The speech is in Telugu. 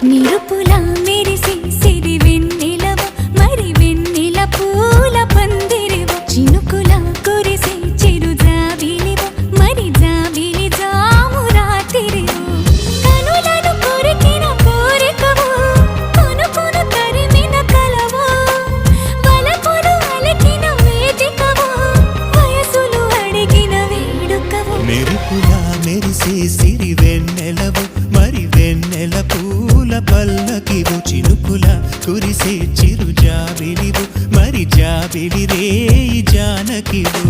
నిరుపుల మెరిసే సిరి వెన్నెలవ మరి వెన్నెల పూల పందిరివ చినుకుల కురిసే చిరు జాబిలివ మరి జాబిలి జాము రాత్రివ కనులను కొరికిన కోరికవు కొనుకొను తరిమిన కలవు వలపులు అలికిన వేదికవు వయసులు అడిగిన వేడుకవు మెరుపుల మెరిసే సిరి వెన్నెలవు మరి వెన్నెల పూల పల్లకివు చినుకుల కురిసే చిరు జాబిలివు మరి జాబిలి రేయి జానకివు